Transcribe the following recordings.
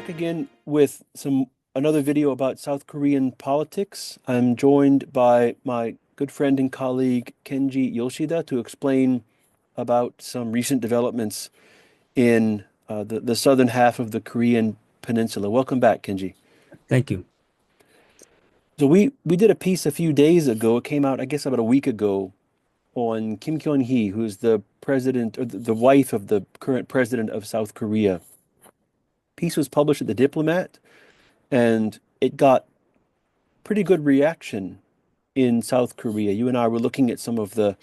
back again with another video about South Korean politics. I'm joined by my good friend and colleague Kenji Yoshida to explain about some recent developments in the southern half of the Korean peninsula. Welcome back, Kenji. Thank you. So we did a piece a few days ago. It came out, I guess, about a week ago on Kim Keon-hee, who's the president or the wife of the current president of South Korea. Piece was published at The Diplomat, and it got pretty good reaction in South Korea. You and I were looking at some of the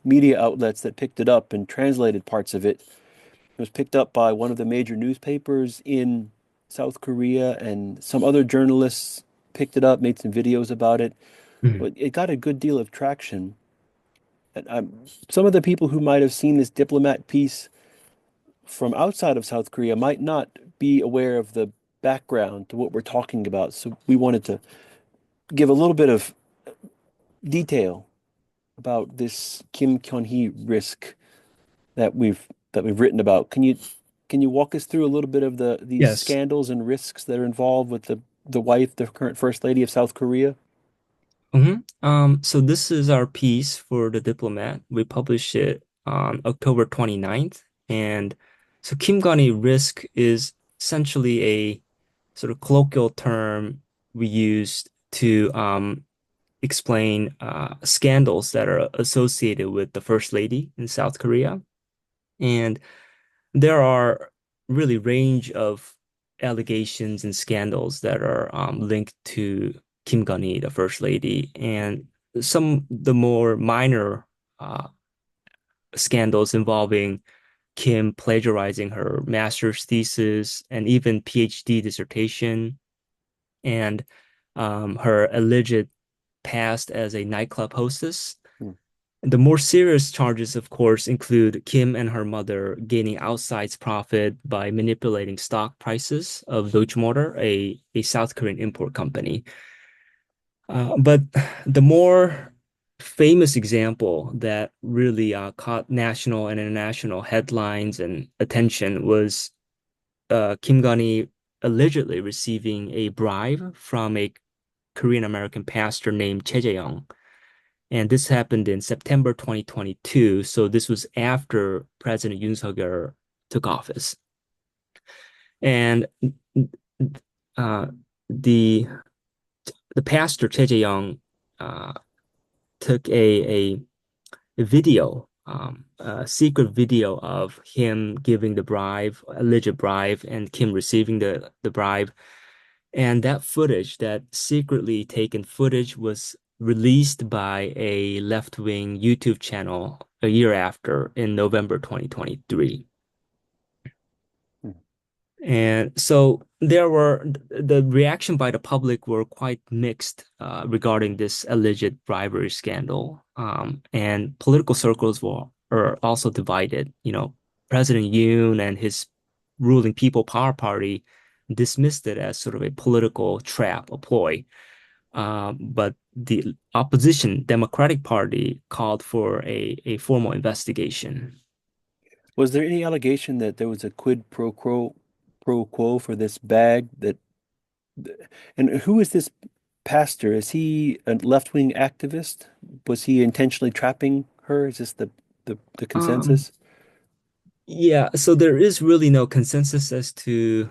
media outlets that picked it up and translated parts of it. It was picked up by one of the major newspapers in South Korea, and some other journalists picked it up, made some videos about it. Mhm. But it got a good deal of traction. And some of the people who might have seen this diplomat piece from outside of South Korea might not be aware of the background to what we're talking about. So we wanted to give a little bit of detail about this Kim Keon-hee risk that we've written about. Can you walk us through a little bit of these Yes. scandals and risks that are involved with the wife, the current first lady of South Korea? So this is our piece for The Diplomat. We published it on October 29th. And so Kim Gani risk is essentially a sort of colloquial term we use to explain scandals that are associated with the First Lady in South Korea. And there are really range of allegations and scandals that are linked to Kim Gun-hee, the first lady, and some the more minor uh, scandals involving Kim plagiarizing her master's thesis and even PhD dissertation, and her alleged past as a nightclub hostess. Hmm. The more serious charges, of course, include Kim and her mother gaining outsized profit by manipulating stock prices of Deutsche Motor, a South Korean import company. But the more famous example that really caught national and international headlines and attention was Kim Gun-hee allegedly receiving a bribe from a Korean American pastor named Che Jae-young. And this happened in September 2022. So this was after President Yoon Seok-yeol took office. And uh, the the pastor Che Jae-young took a video, a secret video of him giving the bribe, alleged bribe, and Kim receiving the bribe. And that footage, that secretly taken footage, was released by a left-wing YouTube channel a year after in November 2023. Hmm. And so the reaction by the public were quite mixed regarding this alleged bribery scandal. And political circles are also divided. President Yoon and his ruling People Power Party dismissed it as sort of a political trap, a ploy. But the opposition Democratic Party called for a formal investigation. Was there any allegation that there was a quid pro quo for this bag and who is this pastor? Is he a left-wing activist? Was he intentionally trapping her? Is this the Um, consensus? yeah, so there is really no consensus as to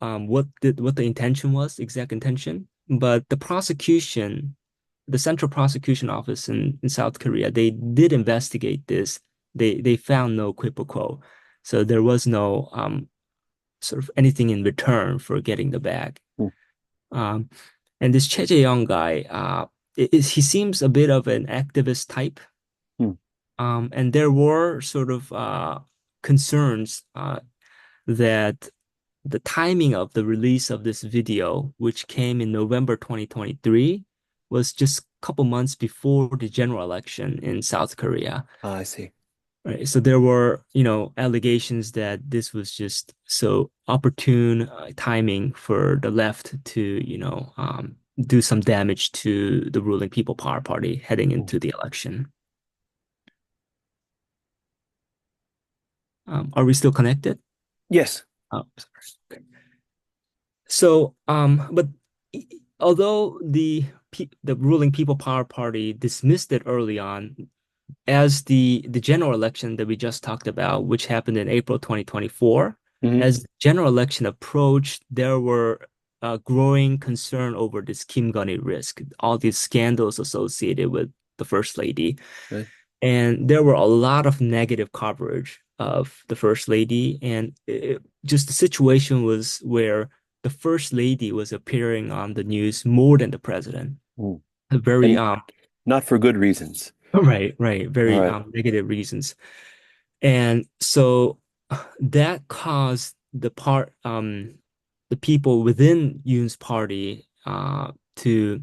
what the intention was, exact intention. But the Central Prosecution Office in South Korea, they did investigate this. They found no quid pro quo. So there was no sort of anything in return for getting the bag. Hmm. Um, and this Che Jae-young guy, he seems a bit of an activist type. Hmm. And there were sort of concerns that the timing of the release of this video, which came in November 2023, was just a couple months before the general election in South Korea. Ah, I see. Right. So there were, allegations that this was just so opportune timing for the left to, do some damage to the ruling People Power Party heading Hmm. into the election. Are we still connected? Yes. Oh, sorry. Okay. But although the ruling People Power Party dismissed it early on, as the general election that we just talked about, which happened in April 2024, Hmm. as the general election approached, there were growing concern over this Kim Gun-hee risk, all these scandals associated with the First Lady. Right. And there were a lot of negative coverage of the First Lady. And just the situation was where the First Lady was appearing on the news more than the president. Mm. A very And not for good reasons. right, All very right. negative reasons. And so that caused the people within Yoon's party to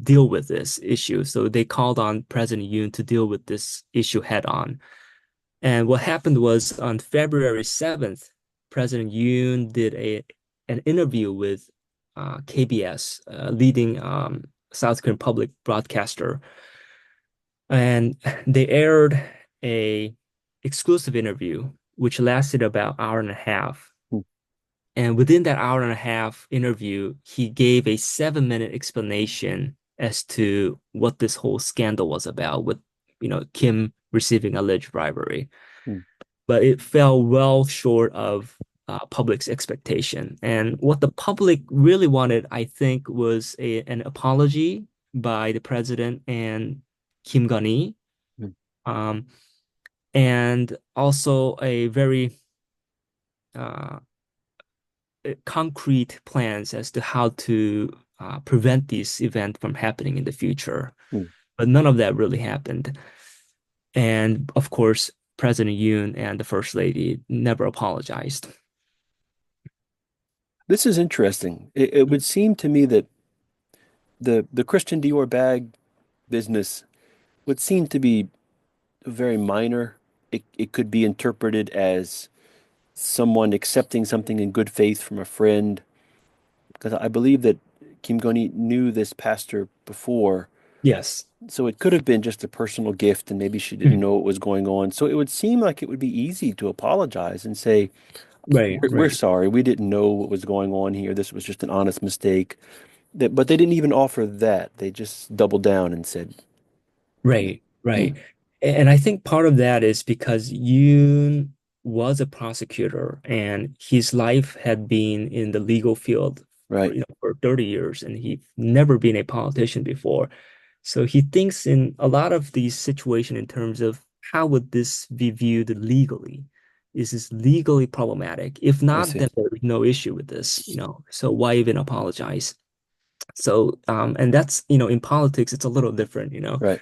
deal with this issue. So they called on President Yoon to deal with this issue head on. And what happened was on February 7th, President Yoon did an interview with KBS, leading South Korean public broadcaster, and they aired a exclusive interview which lasted about an hour and a half. Mm. And within that hour and a half interview, he gave a 7-minute explanation as to what this whole scandal was about with, Kim receiving alleged bribery. Mm. But it fell well short of public's expectation. And what the public really wanted, I think, was an apology by the president and Kim Gun-hee, Mm. um, and also a very uh, concrete plans as to how to prevent these events from happening in the future. Mm. But none of that really happened. And of course, President Yoon and the First Lady never apologized. This is interesting. It would seem to me that the Christian Dior bag business would seem to be very minor. It could be interpreted as someone accepting something in good faith from a friend, because I believe that Kim Gun-hee knew this pastor before, Yes. so it could have been just a personal gift, and maybe she didn't Mhm. know what was going on. So it would seem like it would be easy to apologize and say, Right, we're right, sorry, we didn't know what was going on here. This was just an honest mistake." But they didn't even offer that. They just doubled down and said, right, "Hmm, right. And I think part of that is because Yoon was a prosecutor and his life had been in the legal field for, right, for 30 years and he'd never been a politician before. So he thinks in a lot of these situations in terms of how would this be viewed legally? Is this legally problematic? If I not, see, then there's no issue with this. So why even apologize? So, and that's, in politics, it's a little different. right,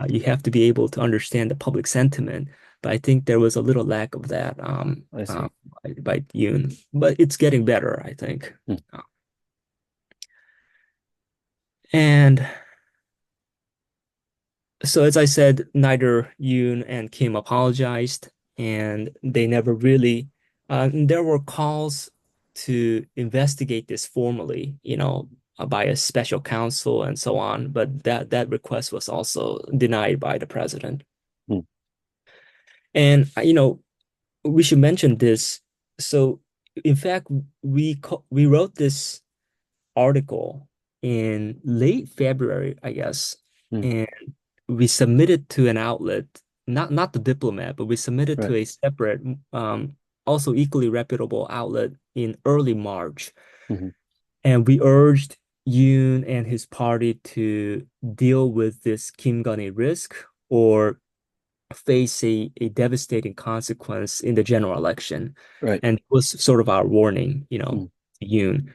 You have to be able to understand the public sentiment. But I think there was a little lack of that I see." by Yoon. But it's getting better, I think. Hmm. Uh, And so, as I said, neither Yoon and Kim apologized, and they never really. There were calls to investigate this formally, by a special counsel and so on, but that request was also denied by the president. Hmm. And we should mention this. So, in fact, we wrote this article in late February, I guess, Hmm. and we submitted to an outlet, not the Diplomat, but we submitted to Right. a separate, also equally reputable outlet in early March, Hmm. and we urged Yoon and his party to deal with this Kim Gun-hee risk or face a devastating consequence in the general election. Right. And it was sort of our warning, Hmm. to Yoon.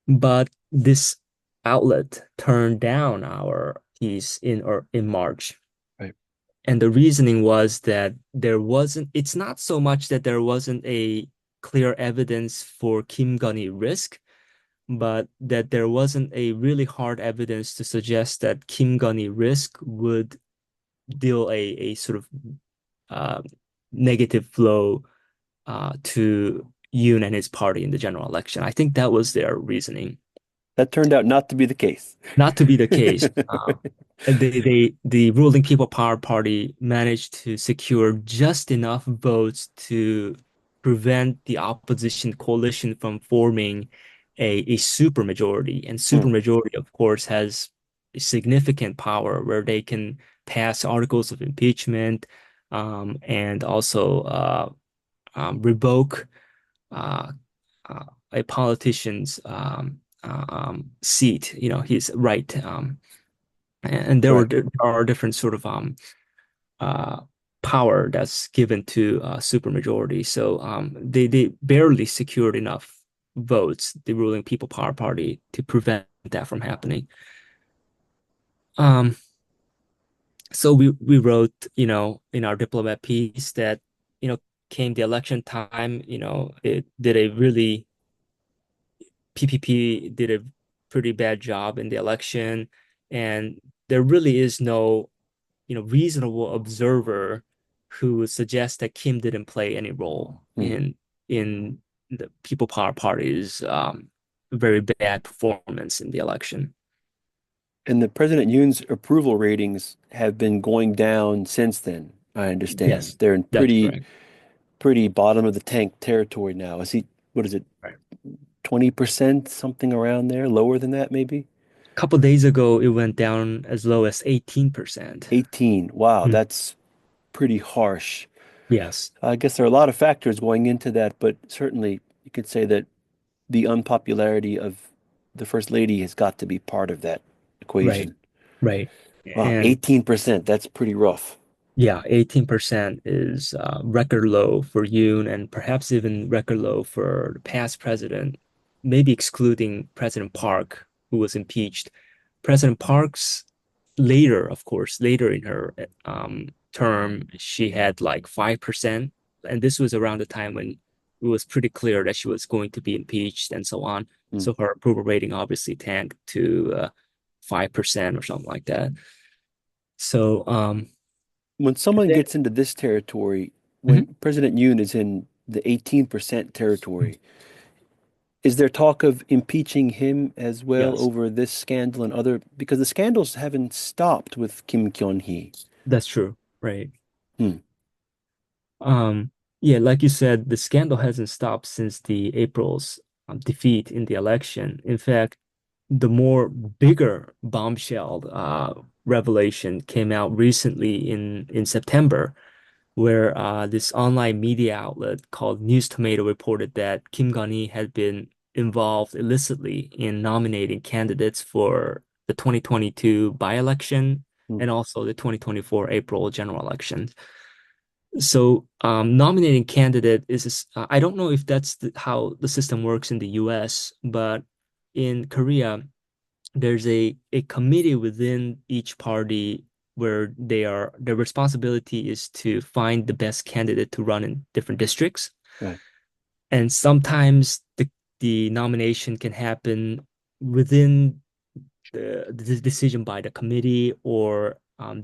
But this outlet turned down our piece in March. Right. And the reasoning was that it's not so much that there wasn't a clear evidence for Kim Gun-hee risk, but that there wasn't a really hard evidence to suggest that Kim Gun-hee risk would deal a sort of uh, negative flow to Yoon and his party in the general election. I think that was their reasoning. That turned out not to be the case. Not to be the case. The ruling People Power Party managed to secure just enough votes to prevent the opposition coalition from forming a supermajority. And Hmm. supermajority, of course, has a significant power where they can pass articles of impeachment, and also revoke uh, a politician's seat, his right. And Right. there are different sort of uh, power that's given to supermajority. So they barely secured enough votes, the ruling People Power Party, to prevent that from happening. Um, so we wrote, in our diplomat piece that, came the election time, it did a really PPP did a pretty bad job in the election, and there really is no, reasonable observer who would suggest that Kim didn't play any role Hmm. in the People Power Party's very bad performance in the election. And the President Yoon's approval ratings have been going down since then, I understand. Yes, They're in that's pretty correct. pretty bottom of the tank territory now. Is he, what is it, Right. 20%, something around there, lower than that maybe? A couple days ago, it went down as low as 18%. 18. Wow, Mm. that's pretty harsh. Yes, I guess there are a lot of factors going into that, but certainly you could say that the unpopularity of the First Lady has got to be part of that right, equation. right. Wow, And 18%, that's pretty rough. yeah, 18% is record low for Yoon and perhaps even record low for the past president, maybe excluding President Park, who was impeached. President Park's later, of course, later in her term, she had like 5%. And this was around the time when it was pretty clear that she was going to be impeached and so on. Hmm. So her approval rating obviously tanked to 5% or something like that. So, When someone gets into this territory, mhm, when President Yoon is in the 18% territory, is there talk of impeaching him as well yes. over this scandal and other? Because the scandals haven't stopped with Kim Keon-hee. That's true, right? Hmm. Um, yeah, like you said, the scandal hasn't stopped since the April's defeat in the election. In fact, the more bigger bombshell revelation came out recently in September, where this online media outlet called News Tomato reported that Kim Gun-hee had been involved illicitly in nominating candidates for the 2022 by-election Hmm. and also the 2024 April general election. So, nominating candidate I don't know if that's how the system works in the US, but in Korea, there's a committee within each party where their responsibility is to find the best candidate to run in different districts. Right. And sometimes the nomination can happen within the decision by the committee, or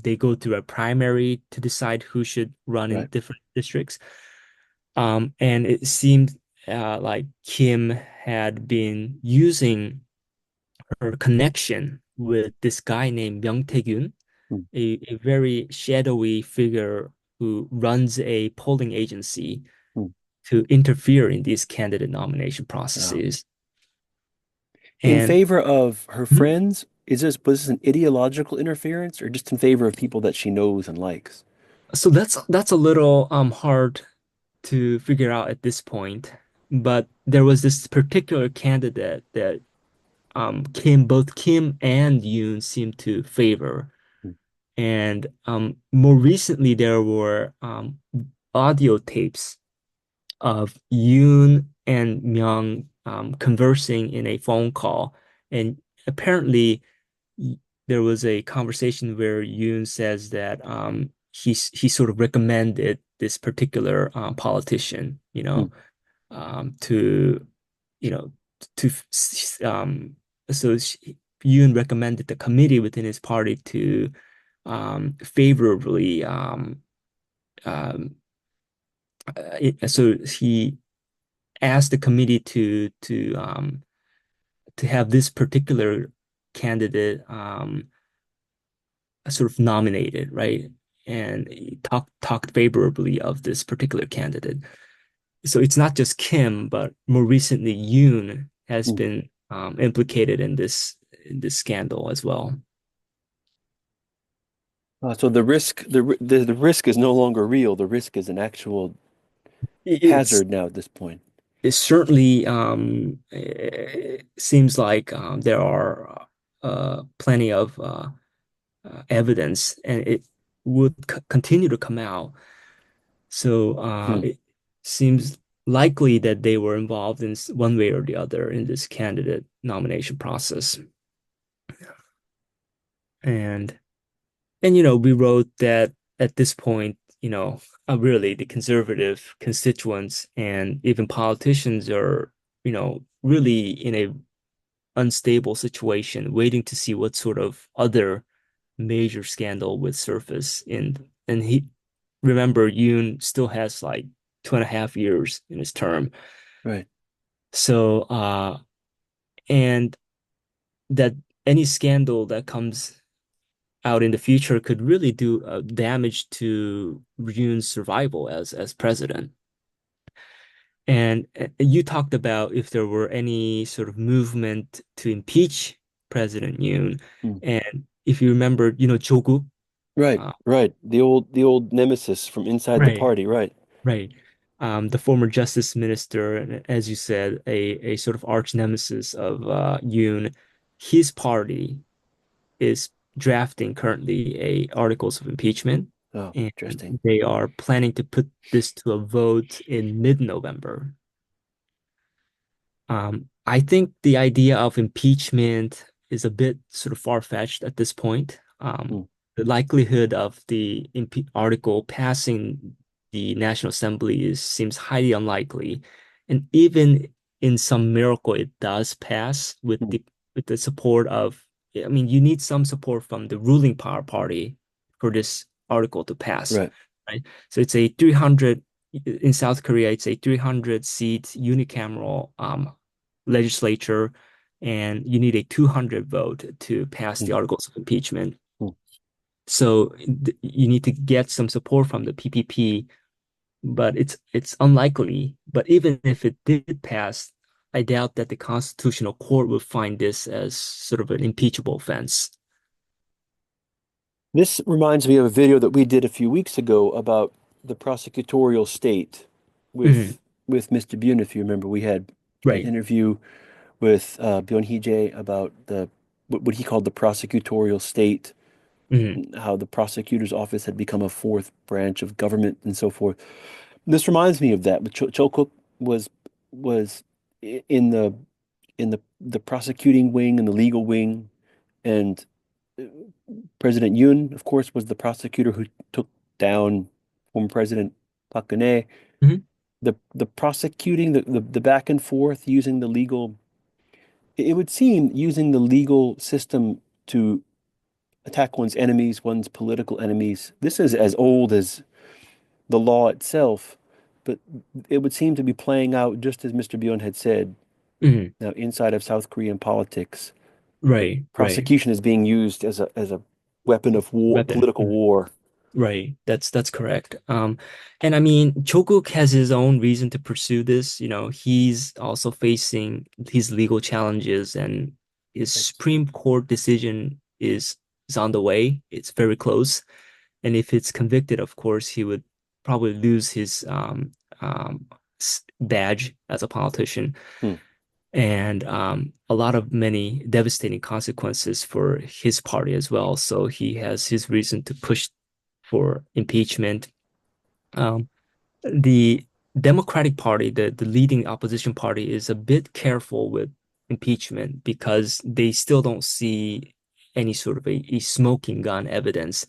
they go through a primary to decide who should run in Right. different districts. And it seemed like Kim had been using her connection with this guy named Myung Tae-gyun, Hmm. a very shadowy figure who runs a polling agency Hmm. to interfere in these candidate nomination Wow. processes. In And favor of her mhm, friends, was this an ideological interference or just in favor of people that she knows and likes? so that's a little hard to figure out at this point. But there was this particular candidate that both Kim and Yoon seemed to favor. Hmm. And more recently, there were audio tapes of Yoon and Myung conversing in a phone call. And apparently, y- there was a conversation where Yoon says that he sort of recommended this particular politician, Hmm. to, you know, to so Yoon recommended the committee within his party to favorably um, so he asked the committee to have this particular candidate sort of nominated, right? And he talked favorably of this particular candidate. so it's not just Kim, but more recently Yoon has Mm. been implicated in this scandal as well. So the risk, the risk is no longer real. The risk is an actual It's hazard now at this point. it certainly seems like there are plenty of evidence, and it would continue to come out. So Hmm. it seems likely that they were involved in one way or the other in this candidate nomination process. And we wrote that at this point, really the conservative constituents and even politicians are, really in a unstable situation, waiting to see what sort of other major scandal would surface. And he remember Yoon still has like 2.5 years in his term. Right. So and that any scandal that comes out in the future could really do damage to Yoon's survival as president. And you talked about if there were any sort of movement to impeach President Yoon. Hmm. And if you remember, Jogu, Right. uh, Right. The old nemesis from inside the right, party. Right. right, the former justice minister, and as you said, a sort of arch nemesis of Yoon, his party is drafting currently a articles of impeachment, Oh, and interesting. they are planning to put this to a vote in mid-November. I think the idea of impeachment is a bit sort of far-fetched at this point. Hmm. The likelihood of the impe article passing the National Assembly seems highly unlikely. And even in some miracle, it does pass Hmm. with the support of, I mean, you need some support from the ruling power party for this article to pass, Right. right? So it's a 300 in South Korea, it's a 300 seat unicameral legislature, and you need a 200 vote to pass Hmm. the articles of impeachment. Hmm. So you need to get some support from the PPP, but it's unlikely. But even if it did pass, I doubt that the Constitutional Court would find this as sort of an impeachable offense. This reminds me of a video that we did a few weeks ago about the prosecutorial state Mhm. with Mr. Bune, if you remember. We had an Right. interview with Byun-hee about the what he called the prosecutorial state, Mhm. how the prosecutor's office had become a fourth branch of government and so forth. This reminds me of that. But Cho was in the prosecuting wing and the legal wing, and uh, President Yoon, of course, was the prosecutor who took down former President Park Geun-hye. Mhm. The prosecuting, the back and forth using the legal, it would seem using the legal system to attack one's enemies, one's political enemies. This is as old as the law itself, but it would seem to be playing out just as Mr. Byun had said. Mhm. Now, inside of South Korean politics, Right. Right. prosecution is being used as a weapon of war, Weapon. political war. Right. That's correct. And I mean, Jungkook has his own reason to pursue this. He's also facing his legal challenges, and his Right. Supreme Court decision is on the way. It's very close. And if it's convicted, of course, he would probably lose his badge as a politician, Hmm. and a lot of many devastating consequences for his party as well. So he has his reason to push for impeachment. Um, the Democratic Party, the leading opposition party, is a bit careful with impeachment because they still don't see any sort of a smoking gun evidence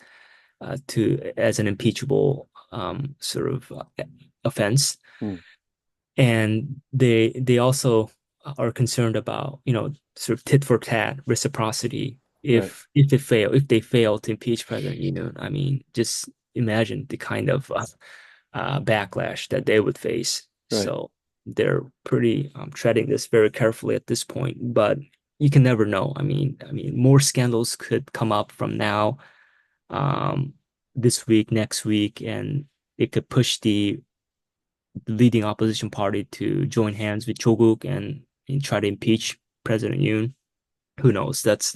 to as an impeachable sort of offense. Hmm. And they also are concerned about, sort of tit for tat reciprocity. Right. If they fail to impeach President Yoon, I mean, just imagine the kind of backlash that they would face. Right. So they're pretty treading this very carefully at this point, but you can never know. I mean, more scandals could come up from now, um, this week, next week, and it could push the the leading opposition party to join hands with Chogook and try to impeach President Yoon. Who knows? That's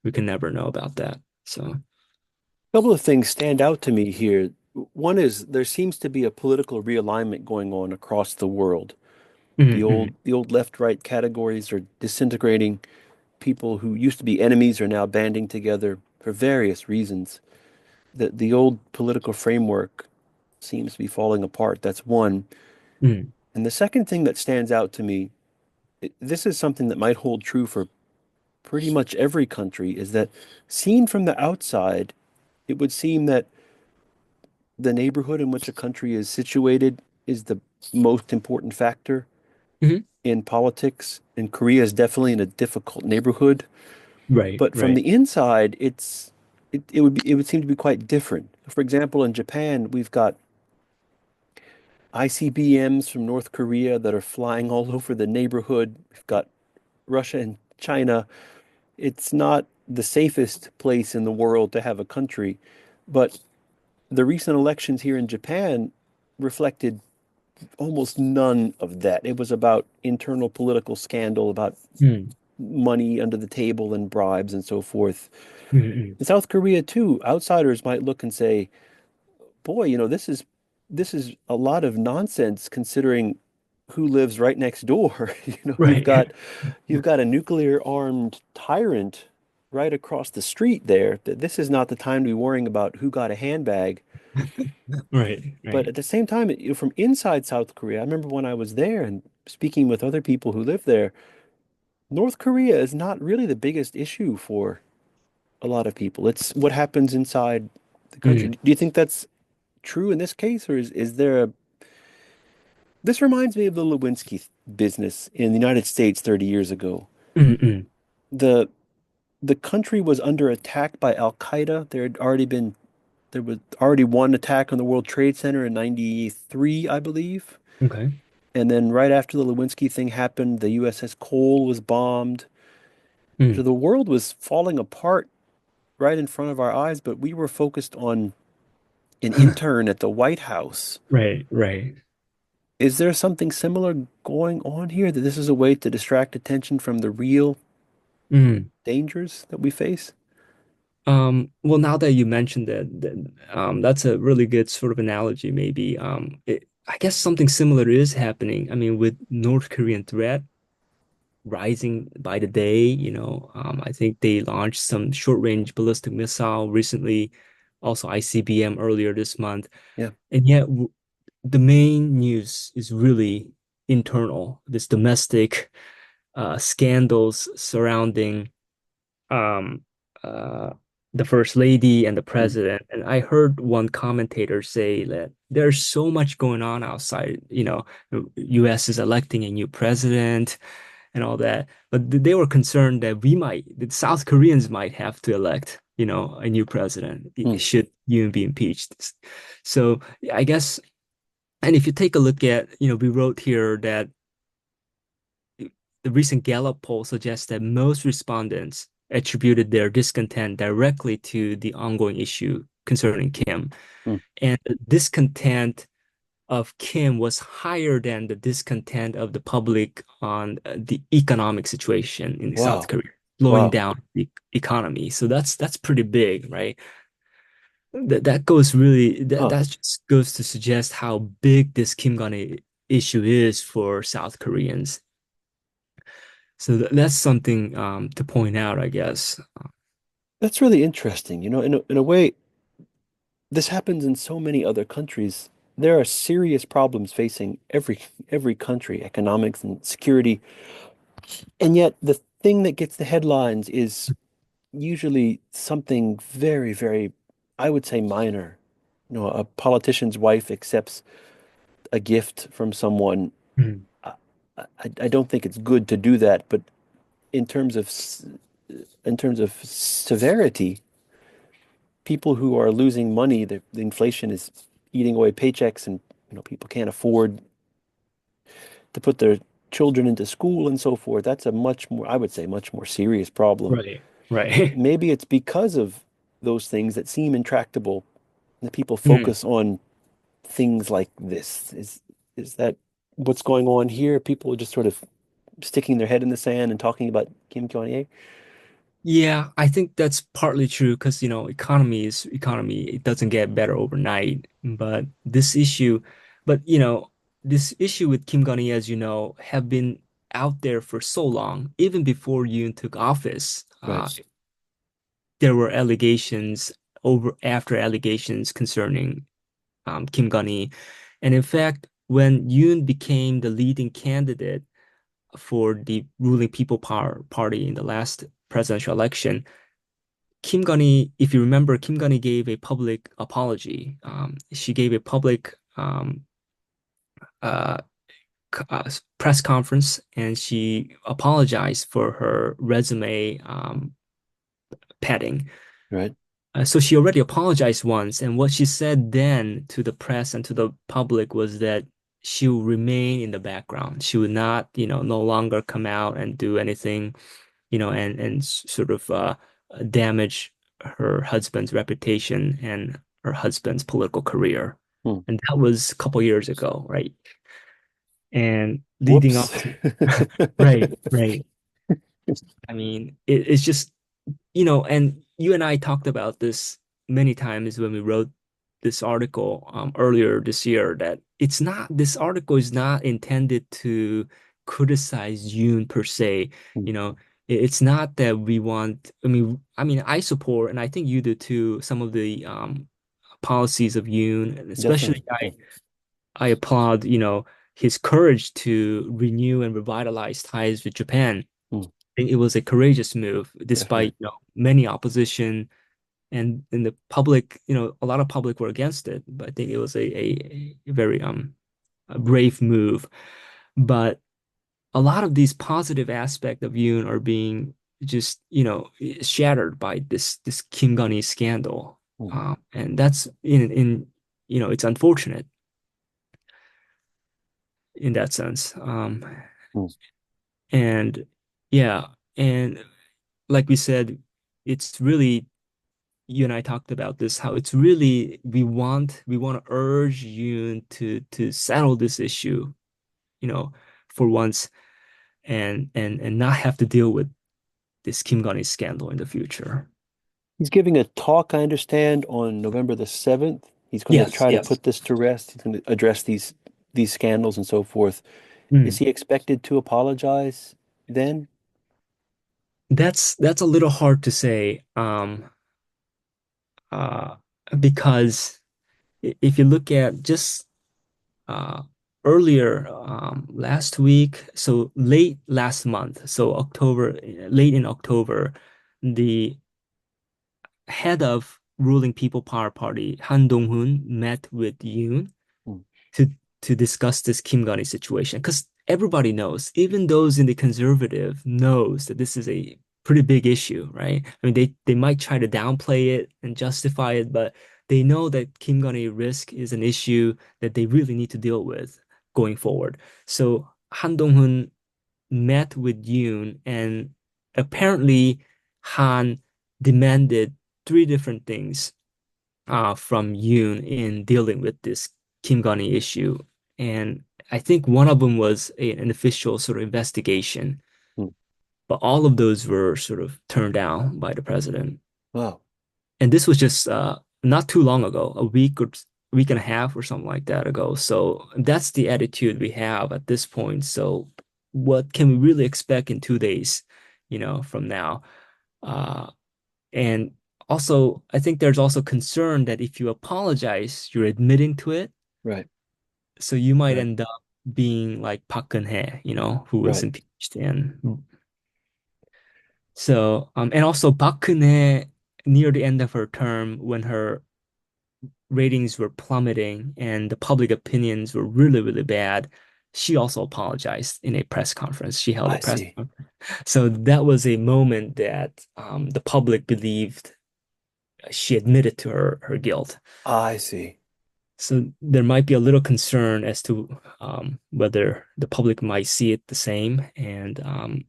we can never know about that. So, A couple of things stand out to me here. One is there seems to be a political realignment going on across the world. mm, mm, The old left-right categories are disintegrating. People who used to be enemies are now banding together for various reasons. The old political framework seems to be falling apart. That's one. mm, And the second thing that stands out to me, this is something that might hold true for pretty much every country, is that seen from the outside, it would seem that the neighborhood in which a country is situated is the most important factor mhm. in politics. And Korea is definitely in a difficult neighborhood. Right, But from right. the inside, it would seem to be quite different. For example, in Japan, we've got ICBMs from North Korea that are flying all over the neighborhood. We've got Russia and China. It's not the safest place in the world to have a country, but the recent elections here in Japan reflected almost none of that. It was about internal political scandal, about Mm, money under the table and bribes and so forth. mm, mm. In South Korea too, outsiders might look and say, "Boy, this is a lot of nonsense considering who lives right next door." Right. You've got a nuclear armed tyrant right across the street there. This is not the time to be worrying about who got a handbag. Right, But right. at the same time, from inside South Korea, I remember when I was there and speaking with other people who live there, North Korea is not really the biggest issue for a lot of people. It's what happens inside the country. Mm, Do you think that's true in this case, or is there a... This reminds me of the Lewinsky business in the United States 30 years ago. mm, mm. The the country was under attack by Al Qaeda. There was already one attack on the World Trade Center in 93, I believe. Okay. And then right after the Lewinsky thing happened, the USS Cole was bombed. So Mm. the world was falling apart right in front of our eyes, but we were focused on an intern at the White House. Right, right. Is there something similar going on here, that this is a way to distract attention from the real Mm. dangers that we face? Well, now that you mentioned that's a really good sort of analogy, maybe. I guess something similar is happening. I mean, with North Korean threat rising by the day, I think they launched some short-range ballistic missile recently, also ICBM earlier this month. Yeah. And yet, the main news is really internal, this domestic scandals surrounding um, uh, the first lady and the Mm. president. And I heard one commentator say that there's so much going on outside. The U.S. is electing a new president and all that, but they were concerned that the South Koreans might have to elect, a new president Mm. should Yoon be impeached. So I guess, and if you take a look at, we wrote here that the recent Gallup poll suggests that most respondents attributed their discontent directly to the ongoing issue concerning Kim. Mm. And the discontent of Kim was higher than the discontent of the public on the economic situation in South Wow. Korea, slowing Wow. down the economy. So that's pretty big, right? That goes really Huh. that just goes to suggest how big this Kim Gon issue is for South Koreans. So that's something to point out, I guess. That's really interesting. In a way, this happens in so many other countries. There are serious problems facing every country, economics and security. And yet the thing that gets the headlines is usually something very, very, I would say, minor. A politician's wife accepts a gift from someone. Mm. I, I don't think it's good to do that, but in terms of in terms of severity, people who are losing money, the inflation is eating away paychecks, and people can't afford to put their children into school and so forth. That's a much more, I would say, much more serious problem. Right, right. Maybe it's because of those things that seem intractable that people Mm. focus on things like this. Is that what's going on here? People are just sort of sticking their head in the sand and talking about Kim Jong-il? Yeah, I think that's partly true because, economy. It doesn't get better overnight. But, this issue with Kim Jong-il, as you know, have been out there for so long. Even before Yoon took office, Right, there were allegations over after allegations concerning Kim Jong-il. And in fact, when Yoon became the leading candidate for the ruling People Power Party in the last presidential election, Kim Gun-hee, if you remember, Kim Gun-hee gave a public apology. She gave a public uh, press conference, and she apologized for her resume padding. right. So she already apologized once, and what she said then to the press and to the public was that she will remain in the background. She would not, no longer come out and do anything, and sort of damage her husband's reputation and her husband's political career. Hmm. And that was a couple years ago, right? And leading Whoops. up to, right, right. I mean, it's just, and you and I talked about this many times when we wrote this article earlier this year that this article is not intended to criticize Yoon per se. Hmm. You know, it's not that we want, I support, and I think you do too, some of the policies of Yoon, and especially Definitely. Yeah. I applaud, his courage to renew and revitalize ties with Japan. Hmm. Think it was a courageous move, despite Definitely. many opposition and in the public, a lot of public were against it. But I think it was a very a brave move. But a lot of these positive aspects of Yoon are being just shattered by this Kim Gun-hee scandal, Hmm. and that's in it's unfortunate in that sense. Hmm. And yeah, and like we said, it's really you and I talked about this, how it's really we want to urge you to settle this issue, you know, for once and not have to deal with this Kim Gun-hee scandal in the future. He's giving a talk, I understand, on November the 7th. He's going to Yes, try to yes. put this to rest. He's going to address these scandals and so forth. Is Mm. he expected to apologize then? That's a little hard to say, uh, because if you look at just uh, earlier last week, so late last month, so late in October, the head of ruling People Power Party, Han Dong-hun, met with Yoon Hmm. to to discuss this Kim Gun-hee situation. Because everybody knows, even those in the conservative knows that this is a pretty big issue, right? I mean, they might try to downplay it and justify it, but they know that Kim Gun-hee risk is an issue that they really need to deal with going forward. So Han Dong-hun met with Yoon, and apparently Han demanded three different things from Yoon in dealing with this Kim Gun-hee issue. And I think one of them was an official sort of investigation, Hmm. but all of those were sort of turned down by the president. Wow. And this was just not too long ago, a week and a half or something like that ago. So that's the attitude we have at this point. So what can we really expect in 2 days, from now? Uh, and also, I think there's also concern that if you apologize, you're admitting to it. Right. So you might Right. end up being like Park Geun-hye, who was Right. impeached. And also Park Geun-hye, near the end of her term, when her ratings were plummeting and the public opinions were really, really bad, she also apologized in a press conference. She held a I press see. conference. So that was a moment that the public believed she admitted to her guilt. I see. So there might be a little concern as to whether the public might see it the same, and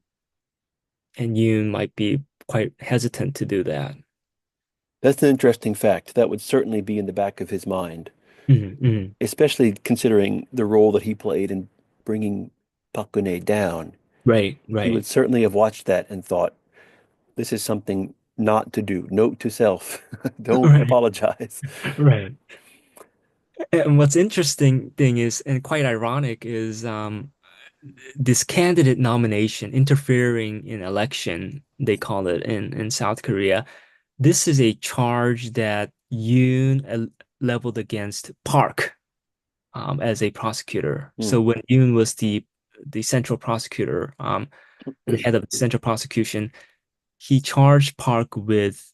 you might be quite hesitant to do that. That's an interesting fact. That would certainly be in the back of his mind. mhm. especially considering the role that he played in bringing Park Geun-hye down. Right, He would right, certainly have watched that and thought, this is something not to do. Note to self, don't right, apologize. right. And what's interesting thing is, and quite ironic, is this candidate nomination interfering in election, they call it in South Korea. This is a charge that Yoon leveled against Park as a prosecutor. Hmm. So when Yoon was the central prosecutor, the head of the central prosecution, he charged Park with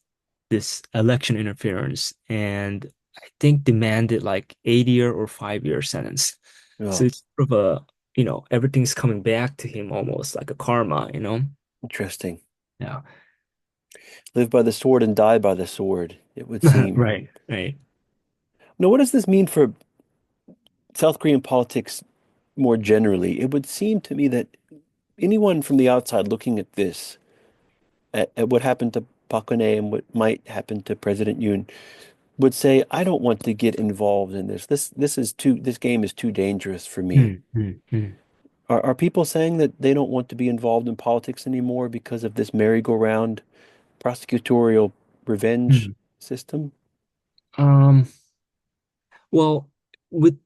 this election interference and I think demanded like 8 year or 5 year sentence. So Oh, it's sort of everything's coming back to him almost like a karma. interesting. Yeah. Live by the sword and die by the sword, it would seem. Right, right. Now, what does this mean for South Korean politics more generally? It would seem to me that anyone from the outside looking at this, at what happened to Park Geun-hye and what might happen to President Yoon, would say, I don't want to get involved in this. This game is too dangerous for me. Mm, mm, mm, Are people saying that they don't want to be involved in politics anymore because of this merry-go-round prosecutorial revenge mm. system? Um, well, with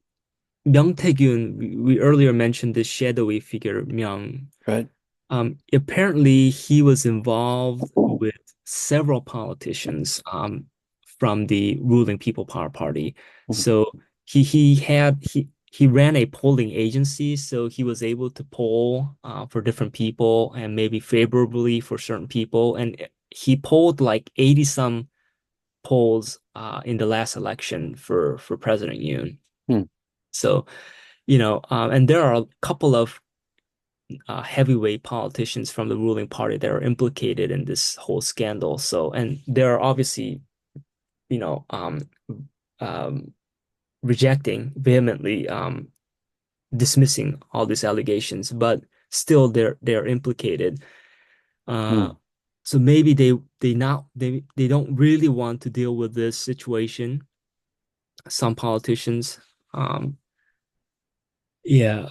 Myung Tae-gyun, we earlier mentioned this shadowy figure, Myung. Right? Apparently, he was involved with several politicians from the ruling People Power Party. Mhm. So he ran a polling agency, so he was able to poll for different people and maybe favorably for certain people. And he polled like 80 some polls in the last election for President Yoon. Hmm. So, and there are a couple of heavyweight politicians from the ruling party that are implicated in this whole scandal. So, and they're obviously, you know, um, rejecting vehemently, dismissing all these allegations, but still they're implicated. Uh, Hmm. so maybe they don't really want to deal with this situation. Some politicians, yeah.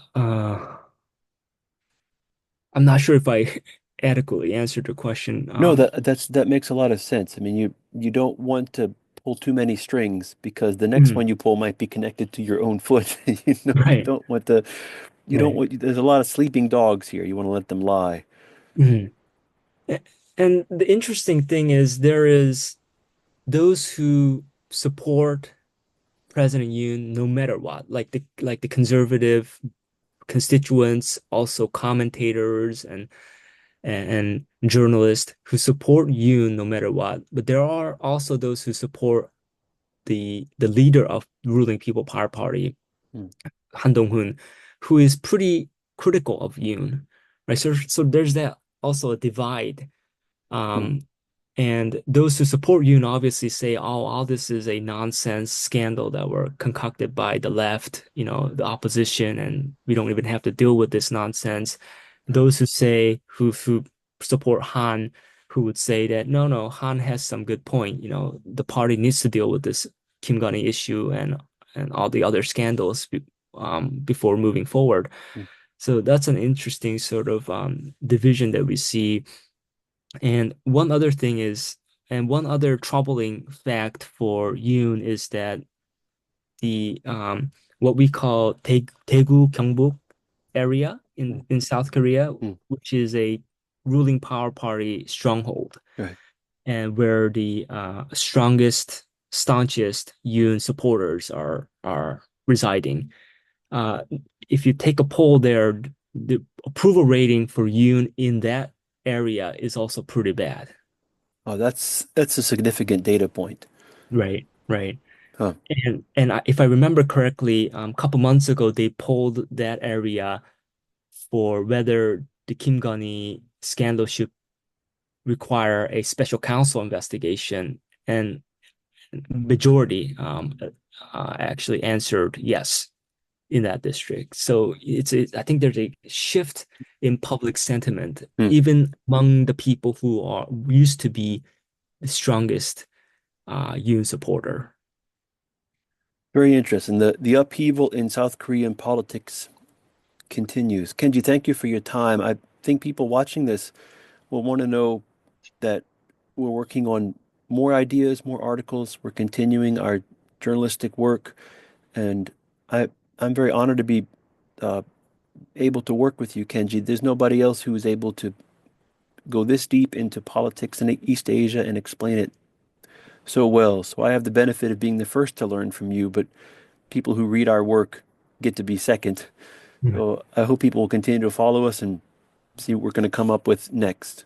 I'm not sure if I adequately answered the question. No, that makes a lot of sense. I mean, you don't want to pull too many strings because the next Mm, one you pull might be connected to your own foot. You right, don't want to, you don't right. want, there's a lot of sleeping dogs here. You want to let them lie. Mhm. And the interesting thing is there is those who support President Yoon no matter what, like the conservative constituents, also commentators and journalists who support Yoon no matter what. But there are also those who support the leader of ruling People Power Party, Hmm. Han Dong-hun, who is pretty critical of Yoon, right? So there's that also a divide. Hmm. Um, and those who support Yoon obviously say, oh, all this is a nonsense scandal that were concocted by the left, the opposition, and we don't even have to deal with this nonsense. Right. Those who support Han, who would say that no, no, Han has some good point. The party needs to deal with this Kim Gun-hee issue and all the other scandals before moving forward. Hmm. So that's an interesting sort of division that we see. And one other troubling fact for Yoon is that the what we call Daegu Gyeongbuk area Hmm. in South Korea, Hmm. which is a ruling power party stronghold, Right. and where the strongest, staunchest Yoon supporters are residing. Uh, if you take a poll there, the approval rating for Yoon in that area is also pretty bad. Oh, that's a significant data point. Right, right. Huh. If I remember correctly, a couple months ago, they polled that area for whether the Kim Gun-hee scandal should require a special counsel investigation, and majority actually answered yes in that district. So I think there's a shift in public sentiment, Hmm. even among the people who are used to be the strongest Yoon supporter. Very interesting. The upheaval in South Korean politics continues. Kenji, thank you for your time. I think people watching this will want to know that we're working on more ideas, more articles. We're continuing our journalistic work, and I I'm very honored to be uh, able to work with you, Kenji. There's nobody else who is able to go this deep into politics in East Asia and explain it so well. So I have the benefit of being the first to learn from you, but people who read our work get to be second. Yeah. So I hope people will continue to follow us and see what we're going to come up with next.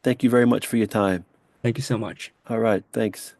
Thank you very much for your time. Thank you so much. All right, thanks.